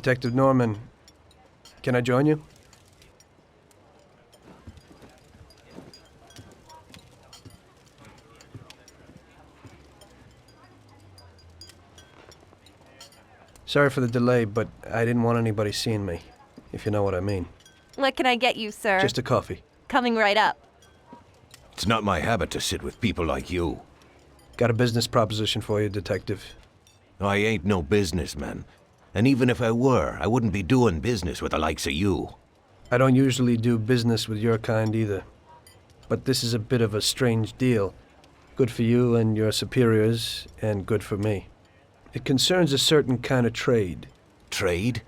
Detective Norman, can I join you? Sorry for the delay, but I didn't want anybody seeing me, if you know what I mean. What can I get you, sir? Just a coffee. Coming right up. It's not my habit to sit with people like you. Got a business proposition for you, Detective. I ain't no businessman. And even if I were, I wouldn't be doing business with the likes of you. I don't usually do business with your kind either. But this is a bit of a strange deal. Good for you and your superiors, and good for me. It concerns a certain kind of trade. Trade?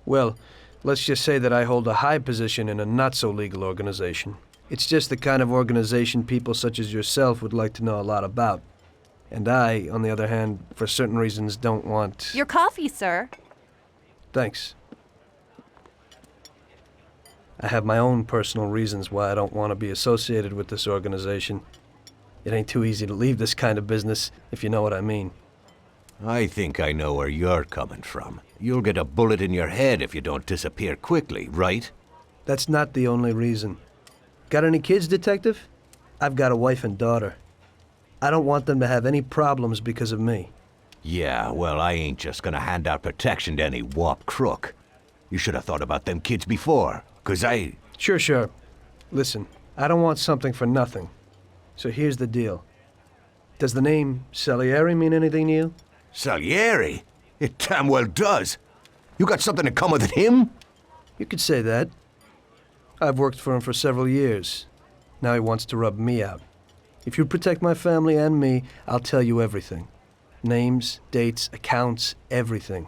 Well, let's just say that I hold a high position in a not-so-legal organization. It's just the kind of organization people such as yourself would like to know a lot about. And I, on the other hand, for certain reasons, don't want... Your coffee, sir. Thanks. I have my own personal reasons why I don't want to be associated with this organization. It ain't too easy to leave this kind of business, if you know what I mean. I think I know where you're coming from. You'll get a bullet in your head if you don't disappear quickly, right? That's not the only reason. Got any kids, Detective? I've got a wife and daughter. I don't want them to have any problems because of me. Yeah, well, I ain't just gonna hand out protection to any wop crook. You should have thought about them kids before, 'cause I... Sure. Listen, I don't want something for nothing. So here's the deal. Does the name Salieri mean anything to you? Salieri? It damn well does. You got something in common with him? You could say that. I've worked for him for several years. Now he wants to rub me out. If you protect my family and me, I'll tell you everything. Names, dates, accounts, everything.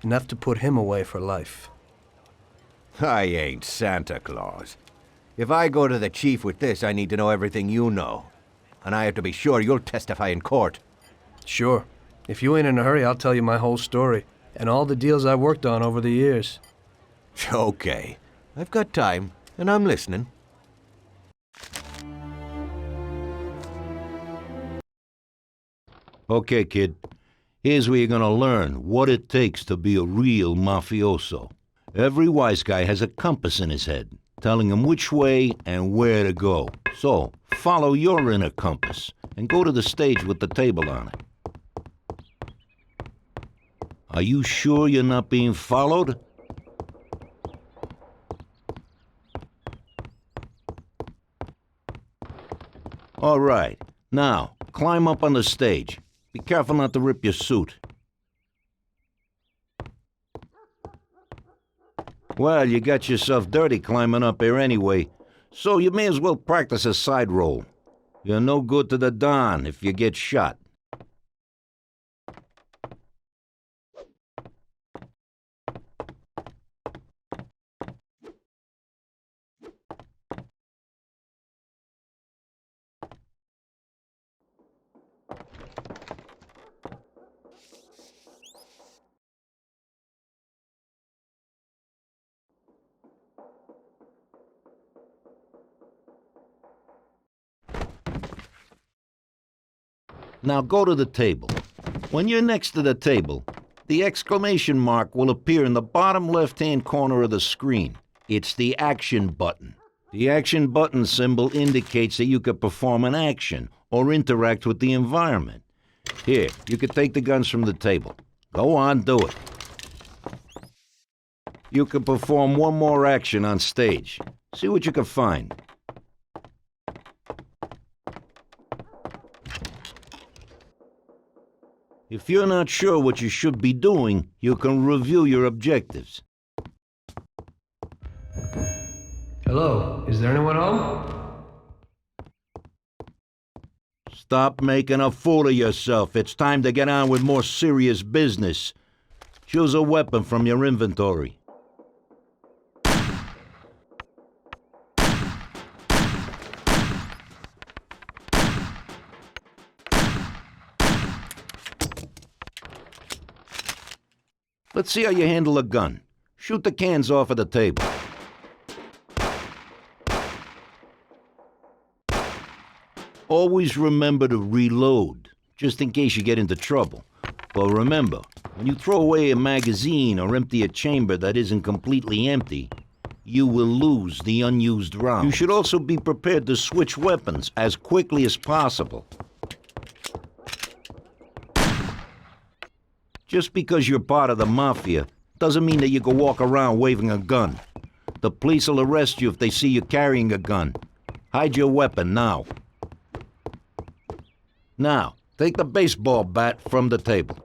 Enough to put him away for life. I ain't Santa Claus. If I go to the chief with this, I need to know everything you know. And I have to be sure you'll testify in court. Sure. If you ain't in a hurry, I'll tell you my whole story, and all the deals I worked on over the years. Okay. I've got time, and I'm listening. Okay, kid. Here's where you're gonna learn what it takes to be a real mafioso. Every wise guy has a compass in his head, telling him which way and where to go. So, follow your inner compass, and go to the stage with the table on it. Are you sure you're not being followed? All right. Now, climb up on the stage. Be careful not to rip your suit. Well, you got yourself dirty climbing up here anyway, so you may as well practice a side roll. You're no good to the Don if you get shot. Now go to the table. When you're next to the table, the exclamation mark will appear in the bottom left-hand corner of the screen. It's the action button. The action button symbol indicates that you could perform an action or interact with the environment. Here, you could take the guns from the table. Go on, do it. You can perform one more action on stage. See what you can find. If you're not sure what you should be doing, you can review your objectives. Hello, is there anyone home? Stop making a fool of yourself. It's time to get on with more serious business. Choose a weapon from your inventory. Let's see how you handle a gun. Shoot the cans off of the table. Always remember to reload, just in case you get into trouble. But remember, When you throw away a magazine or empty a chamber that isn't completely empty, you will lose the unused round. You should also be prepared to switch weapons as quickly as possible. Just because you're part of the Mafia doesn't mean that you can walk around waving a gun. The police will arrest you if they see you carrying a gun. Hide your weapon now. Now, take the baseball bat from the table.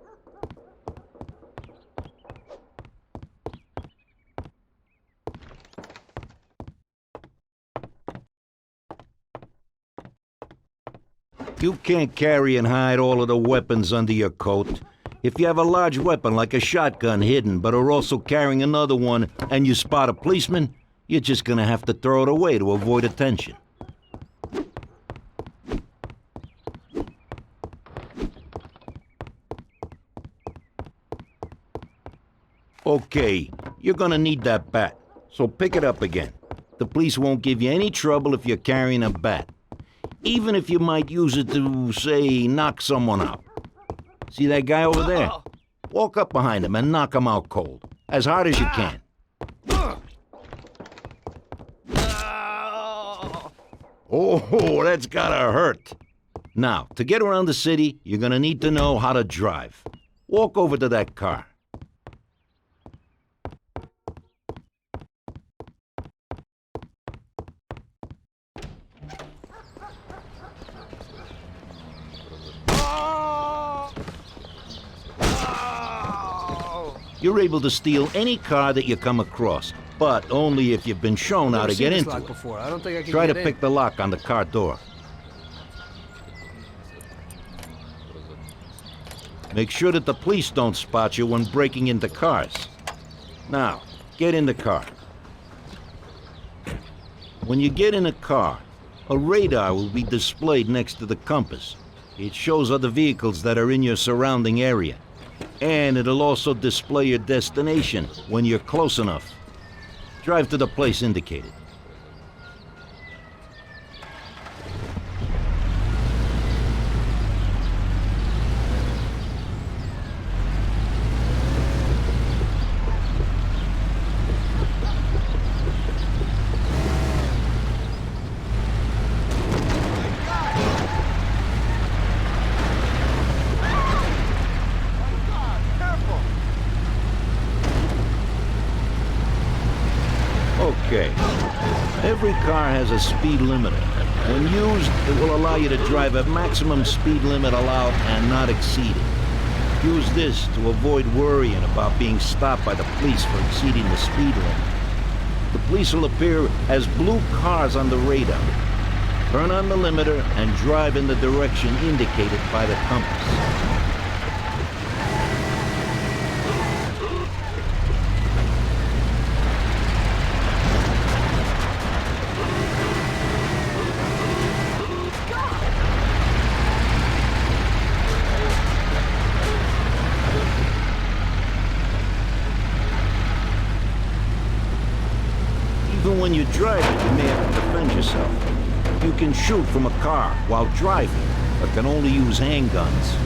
You can't carry and hide all of the weapons under your coat. If you have a large weapon like a shotgun hidden but are also carrying another one and you spot a policeman, you're just gonna have to throw it away to avoid attention. Okay, you're gonna need that bat, so pick it up again. The police won't give you any trouble if you're carrying a bat, even if you might use it to, say, knock someone out. See that guy over there? Walk up behind him and knock him out cold, as hard as you can. Oh, that's gotta hurt. Now, to get around the city, you're gonna need to know how to drive. Walk over to that car. You're able to steal any car that you come across, but only if you've been shown how to get into it. Before. I don't think I can Try to get pick the lock on the car door. Make sure that the police don't spot you when breaking into cars. Now, get in the car. When you get in a car, a radar will be displayed next to the compass. It shows other vehicles that are in your surrounding area. And it'll also display your destination when you're close enough. Drive to the place indicated. Okay. Every car has a speed limiter. When used, it will allow you to drive at maximum speed limit allowed and not exceed it. Use this to avoid worrying about being stopped by the police for exceeding the speed limit. The police will appear as blue cars on the radar. Turn on the limiter and drive in the direction indicated by the compass. Even when you're driving, you may have to defend yourself. You can shoot from a car while driving, but can only use handguns.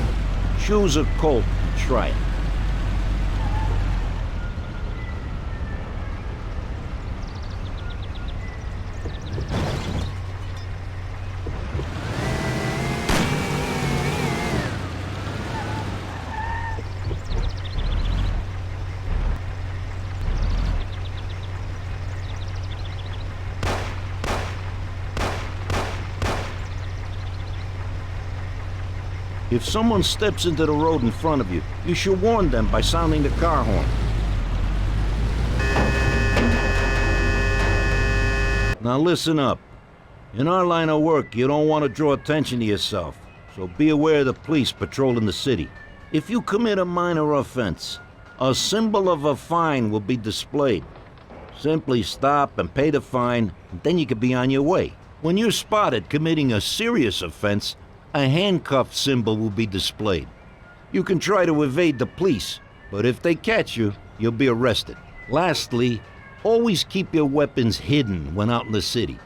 Choose a Colt and try it. If someone steps into the road in front of you, you should warn them by sounding the car horn. Now listen up. In our line of work, you don't want to draw attention to yourself, so be aware of the police patrolling the city. If you commit a minor offense, a symbol of a fine will be displayed. Simply stop and pay the fine, and then you can be on your way. When you're spotted committing a serious offense, a handcuff symbol will be displayed. You can try to evade the police, but if they catch you, you'll be arrested. Lastly, always keep your weapons hidden when out in the city.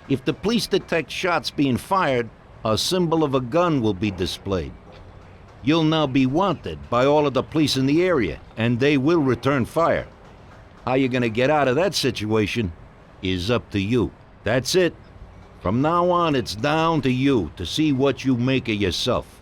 If the police detect shots being fired, a symbol of a gun will be displayed. You'll now be wanted by all of the police in the area, and they will return fire. How you're gonna get out of that situation is up to you. That's it. From now on, it's down to you to see what you make of yourself.